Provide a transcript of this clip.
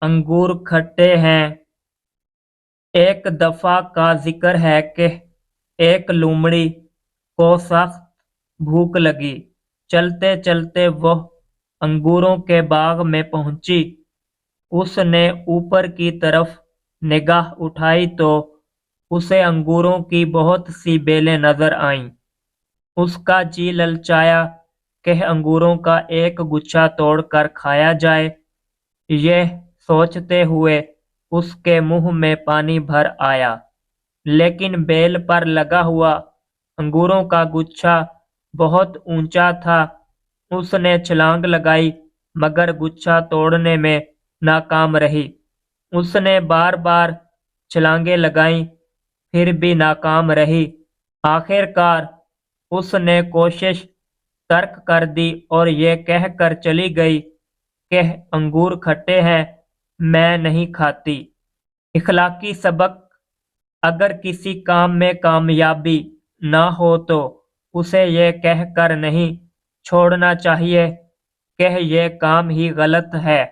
انگور کھٹے ہیں۔ ایک دفعہ کا ذکر ہے کہ ایک لومڑی کو سخت بھوک لگی۔ چلتے چلتے وہ انگوروں کے باغ میں پہنچی۔ اس نے اوپر کی طرف نگاہ اٹھائی تو اسے انگوروں کی بہت سی بیلیں نظر آئیں۔ اس کا جی للچایا کہ انگوروں کا ایک گچھا توڑ کر کھایا جائے۔ یہ سوچتے ہوئے اس کے منہ میں پانی بھر آیا، لیکن بیل پر لگا ہوا انگوروں کا گچھا بہت اونچا تھا۔ اس نے چھلانگ لگائی مگر گچھا توڑنے میں ناکام رہی۔ اس نے بار بار چھلانگیں لگائیں پھر بھی ناکام رہی۔ آخر کار اس نے کوشش ترک کر دی اور یہ کہہ کر چلی گئی کہ انگور کھٹے ہیں، میں نہیں کھاتی۔ اخلاقی سبق: اگر کسی کام میں کامیابی نہ ہو تو اسے یہ کہہ کر نہیں چھوڑنا چاہیے کہ یہ کام ہی غلط ہے۔